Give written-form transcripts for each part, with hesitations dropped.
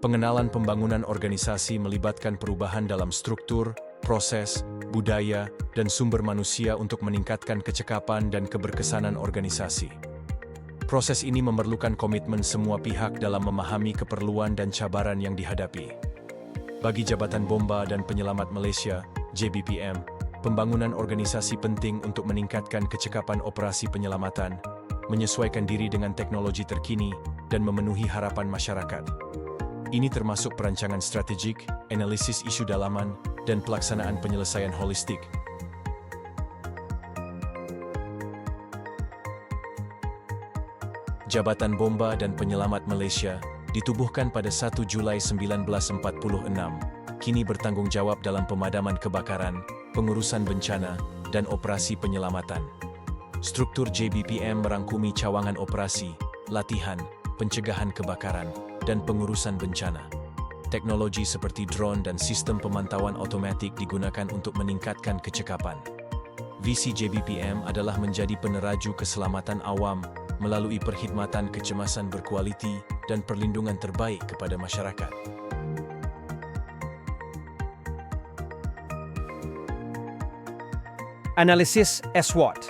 Pengenalan pembangunan organisasi melibatkan perubahan dalam struktur, proses, budaya, dan sumber manusia untuk meningkatkan kecekapan dan keberkesanan organisasi. Proses ini memerlukan komitmen semua pihak dalam memahami keperluan dan cabaran yang dihadapi. Bagi Jabatan Bomba dan Penyelamat Malaysia, JBPM, pembangunan organisasi penting untuk meningkatkan kecekapan operasi penyelamatan, menyesuaikan diri dengan teknologi terkini, dan memenuhi harapan masyarakat. Ini termasuk perancangan strategik, analisis isu dalaman, dan pelaksanaan penyelesaian holistik. Jabatan Bomba dan Penyelamat Malaysia ditubuhkan pada 1 Julai 1946, kini bertanggung jawab dalam pemadaman kebakaran, pengurusan bencana, dan operasi penyelamatan. Struktur JBPM merangkumi cawangan operasi, latihan, pencegahan kebakaran, dan pengurusan bencana. Teknologi seperti drone dan sistem pemantauan otomatik digunakan untuk meningkatkan kecekapan. Visi JBPM adalah menjadi peneraju keselamatan awam melalui perkhidmatan kecemasan berkualiti dan perlindungan terbaik kepada masyarakat. Analisis SWOT.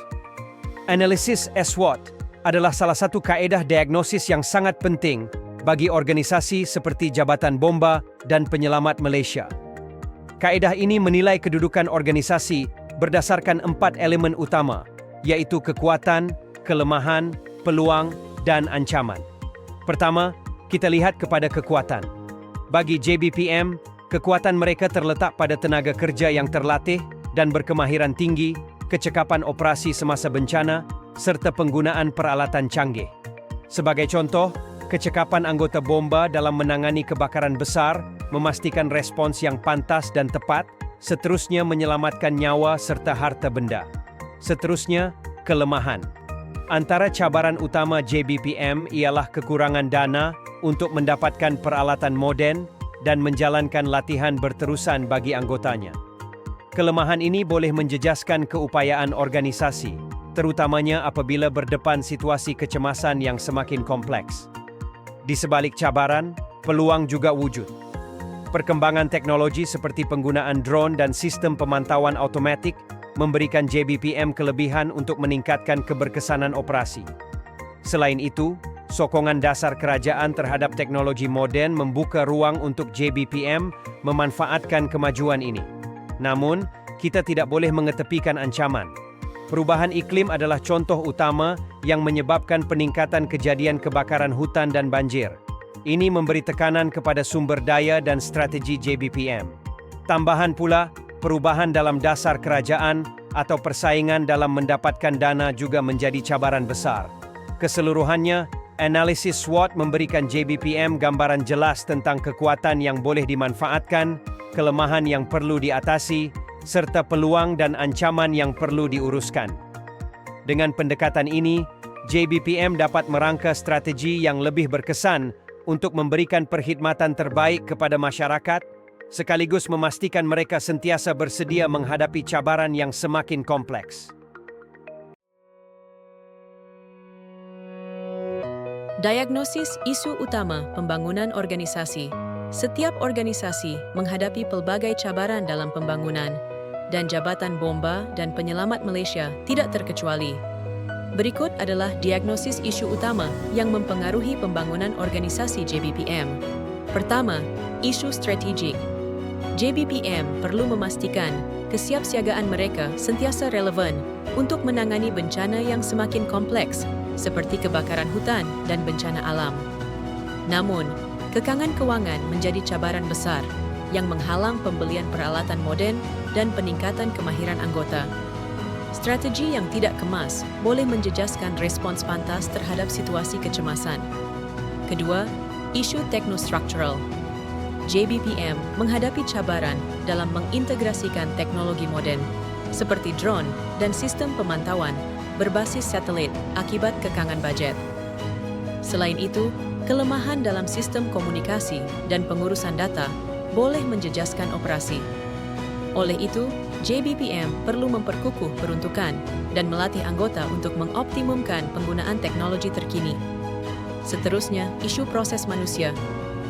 Analisis SWOT adalah salah satu kaedah diagnosis yang sangat penting bagi organisasi seperti Jabatan Bomba dan Penyelamat Malaysia. Kaedah ini menilai kedudukan organisasi berdasarkan 4 elemen utama, yaitu kekuatan, kelemahan, peluang, dan ancaman. Pertama, kita lihat kepada kekuatan. Bagi JBPM, kekuatan mereka terletak pada tenaga kerja yang terlatih dan berkemahiran tinggi, kecekapan operasi semasa bencana, serta penggunaan peralatan canggih. Sebagai contoh, kecekapan anggota bomba dalam menangani kebakaran besar, memastikan respons yang pantas dan tepat, seterusnya menyelamatkan nyawa serta harta benda. Seterusnya, kelemahan. Antara cabaran utama JBPM ialah kekurangan dana untuk mendapatkan peralatan moden dan menjalankan latihan berterusan bagi anggotanya. Kelemahan ini boleh menjejaskan keupayaan organisasi, terutamanya apabila berdepan situasi kecemasan yang semakin kompleks. Di sebalik cabaran, peluang juga wujud. Perkembangan teknologi seperti penggunaan drone dan sistem pemantauan otomatik memberikan JBPM kelebihan untuk meningkatkan keberkesanan operasi. Selain itu, sokongan dasar kerajaan terhadap teknologi moden membuka ruang untuk JBPM memanfaatkan kemajuan ini. Namun, kita tidak boleh mengetepikan ancaman. Perubahan iklim adalah contoh utama yang menyebabkan peningkatan kejadian kebakaran hutan dan banjir. Ini memberi tekanan kepada sumber daya dan strategi JBPM. Tambahan pula, perubahan dalam dasar kerajaan atau persaingan dalam mendapatkan dana juga menjadi cabaran besar. Keseluruhannya, analisis SWOT memberikan JBPM gambaran jelas tentang kekuatan yang boleh dimanfaatkan, kelemahan yang perlu diatasi, serta peluang dan ancaman yang perlu diuruskan. Dengan pendekatan ini, JBPM dapat merangka strategi yang lebih berkesan untuk memberikan perkhidmatan terbaik kepada masyarakat, sekaligus memastikan mereka sentiasa bersedia menghadapi cabaran yang semakin kompleks. Diagnosis isu utama pembangunan organisasi. Setiap organisasi menghadapi pelbagai cabaran dalam pembangunan, dan Jabatan Bomba dan Penyelamat Malaysia tidak terkecuali. Berikut adalah diagnosis isu utama yang mempengaruhi pembangunan organisasi JBPM. Pertama, isu strategik. JBPM perlu memastikan kesiapsiagaan mereka sentiasa relevan untuk menangani bencana yang semakin kompleks, seperti kebakaran hutan dan bencana alam. Namun, kekangan kewangan menjadi cabaran besar yang menghalang pembelian peralatan moden dan peningkatan kemahiran anggota. Strategi yang tidak kemas boleh menjejaskan respons pantas terhadap situasi kecemasan. Kedua, isu teknostruktural. JBPM menghadapi cabaran dalam mengintegrasikan teknologi moden, seperti drone dan sistem pemantauan berbasis satelit akibat kekangan bajet. Selain itu, kelemahan dalam sistem komunikasi dan pengurusan data boleh menjejaskan operasi. Oleh itu, JBPM perlu memperkukuh peruntukan dan melatih anggota untuk mengoptimumkan penggunaan teknologi terkini. Seterusnya, isu proses manusia.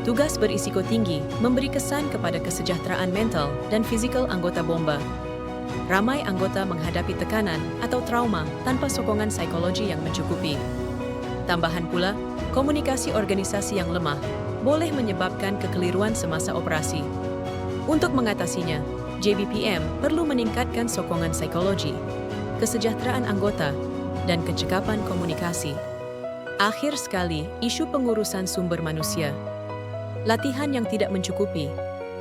Tugas berisiko tinggi memberi kesan kepada kesejahteraan mental dan fizikal anggota bomba. Ramai anggota menghadapi tekanan atau trauma tanpa sokongan psikologi yang mencukupi. Tambahan pula, komunikasi organisasi yang lemah boleh menyebabkan kekeliruan semasa operasi. Untuk mengatasinya, JBPM perlu meningkatkan sokongan psikologi, kesejahteraan anggota, dan kecekapan komunikasi. Akhir sekali, isu pengurusan sumber manusia. Latihan yang tidak mencukupi,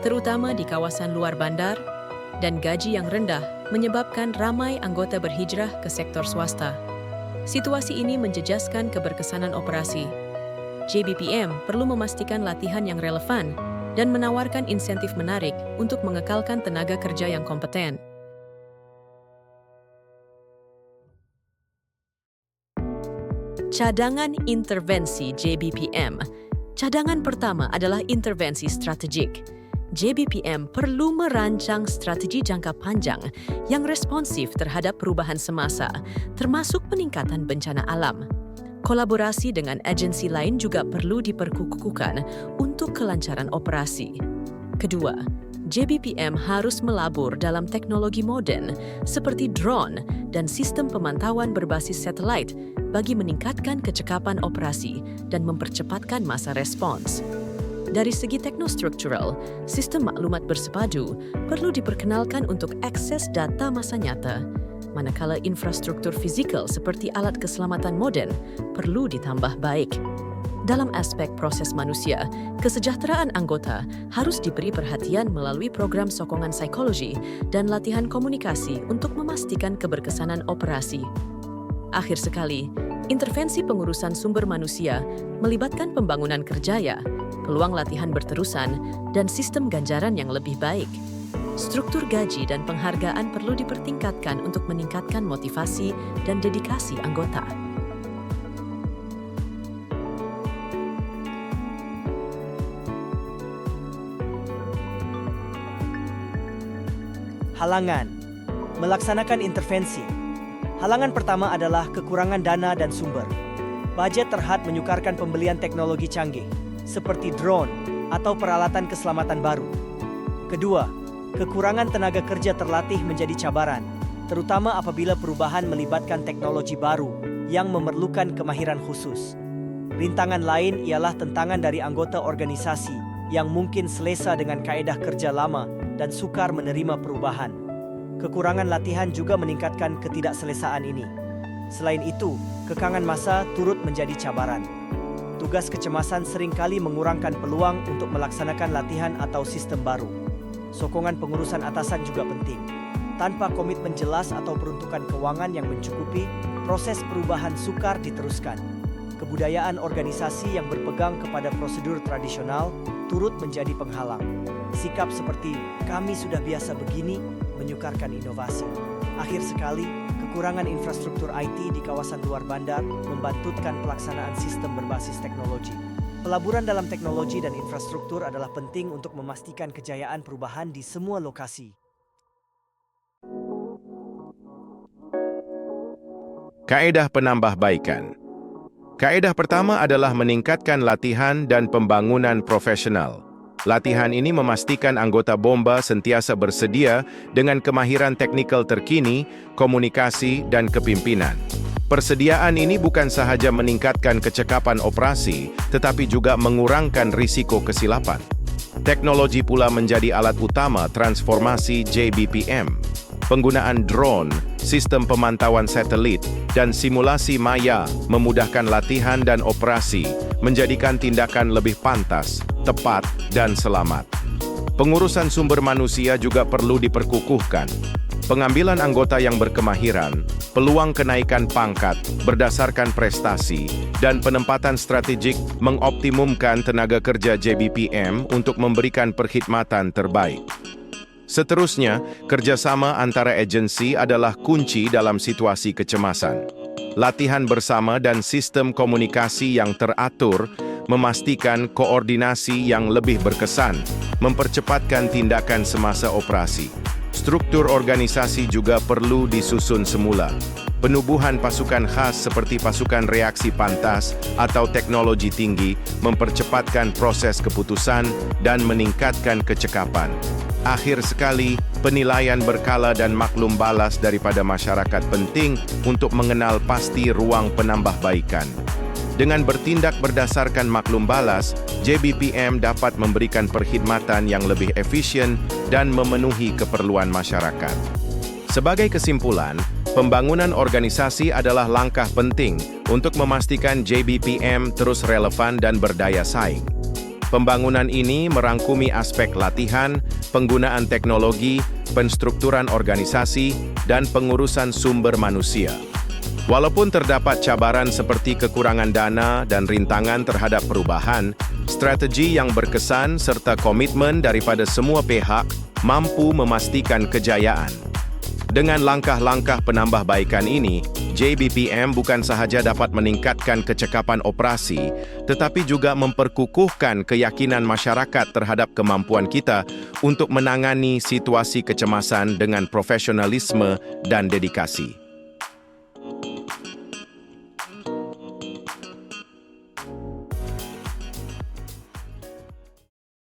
terutama di kawasan luar bandar, dan gaji yang rendah menyebabkan ramai anggota berhijrah ke sektor swasta. Situasi ini menjejaskan keberkesanan operasi. JBPM perlu memastikan latihan yang relevan dan menawarkan insentif menarik untuk mengekalkan tenaga kerja yang kompeten. Cadangan intervensi JBPM. Cadangan pertama adalah intervensi strategik. JBPM perlu merancang strategi jangka panjang yang responsif terhadap perubahan semasa, termasuk peningkatan bencana alam. Kolaborasi dengan agensi lain juga perlu diperkukuhkan untuk kelancaran operasi. Kedua, JBPM harus melabur dalam teknologi modern seperti drone dan sistem pemantauan berbasis satelit bagi meningkatkan kecekapan operasi dan mempercepatkan masa respons. Dari segi teknostruktural, sistem maklumat bersepadu perlu diperkenalkan untuk akses data masa nyata, manakala infrastruktur fizikal seperti alat keselamatan moden perlu ditambah baik. Dalam aspek proses manusia, kesejahteraan anggota harus diberi perhatian melalui program sokongan psikologi dan latihan komunikasi untuk memastikan keberkesanan operasi. Akhir sekali, intervensi pengurusan sumber manusia melibatkan pembangunan kerjaya, peluang latihan berterusan, dan sistem ganjaran yang lebih baik. Struktur gaji dan penghargaan perlu dipertingkatkan untuk meningkatkan motivasi dan dedikasi anggota. Halangan. Melaksanakan intervensi. Halangan pertama adalah kekurangan dana dan sumber. Budget terhad menyukarkan pembelian teknologi canggih, seperti drone atau peralatan keselamatan baru. Kedua, kekurangan tenaga kerja terlatih menjadi cabaran, terutama apabila perubahan melibatkan teknologi baru yang memerlukan kemahiran khusus. Rintangan lain ialah tentangan dari anggota organisasi yang mungkin selesa dengan kaedah kerja lama dan sukar menerima perubahan. Kekurangan latihan juga meningkatkan ketidakselesaan ini. Selain itu, kekangan massa turut menjadi cabaran. Tugas kecemasan seringkali mengurangkan peluang untuk melaksanakan latihan atau sistem baru. Sokongan pengurusan atasan juga penting. Tanpa komitmen jelas atau peruntukan keuangan yang mencukupi, proses perubahan sukar diteruskan. Kebudayaan organisasi yang berpegang kepada prosedur tradisional turut menjadi penghalang. Sikap seperti "kami sudah biasa begini" menyukarkan inovasi. Akhir sekali, kekurangan infrastruktur IT di kawasan luar bandar membantutkan pelaksanaan sistem berbasis teknologi. Pelaburan dalam teknologi dan infrastruktur adalah penting untuk memastikan kejayaan perubahan di semua lokasi. Kaedah penambahbaikan. Kaedah pertama adalah meningkatkan latihan dan pembangunan profesional. Latihan ini memastikan anggota bomba sentiasa bersedia dengan kemahiran teknikal terkini, komunikasi, dan kepimpinan. Persediaan ini bukan sahaja meningkatkan kecekapan operasi, tetapi juga mengurangkan risiko kesilapan. Teknologi pula menjadi alat utama transformasi JBPM. Penggunaan drone, sistem pemantauan satelit, dan simulasi maya memudahkan latihan dan operasi, menjadikan tindakan lebih pantas, tepat, dan selamat. Pengurusan sumber manusia juga perlu diperkukuhkan. Pengambilan anggota yang berkemahiran, peluang kenaikan pangkat berdasarkan prestasi, dan penempatan strategik mengoptimumkan tenaga kerja JBPM untuk memberikan perkhidmatan terbaik. Seterusnya, kerjasama antara agensi adalah kunci dalam situasi kecemasan. Latihan bersama dan sistem komunikasi yang teratur memastikan koordinasi yang lebih berkesan, mempercepatkan tindakan semasa operasi. Struktur organisasi juga perlu disusun semula. Penubuhan pasukan khas seperti pasukan reaksi pantas atau teknologi tinggi mempercepatkan proses keputusan dan meningkatkan kecekapan. Akhir sekali, penilaian berkala dan maklum balas daripada masyarakat penting untuk mengenal pasti ruang penambahbaikan. Dengan bertindak berdasarkan maklum balas, JBPM dapat memberikan perkhidmatan yang lebih efisien dan memenuhi keperluan masyarakat. Sebagai kesimpulan, pembangunan organisasi adalah langkah penting untuk memastikan JBPM terus relevan dan berdaya saing. Pembangunan ini merangkumi aspek latihan, penggunaan teknologi, penstrukturan organisasi, dan pengurusan sumber manusia. Walaupun terdapat cabaran seperti kekurangan dana dan rintangan terhadap perubahan, strategi yang berkesan serta komitmen daripada semua pihak mampu memastikan kejayaan. Dengan langkah-langkah penambahbaikan ini, JBPM bukan sahaja dapat meningkatkan kecekapan operasi, tetapi juga memperkukuhkan keyakinan masyarakat terhadap kemampuan kita untuk menangani situasi kecemasan dengan profesionalisme dan dedikasi.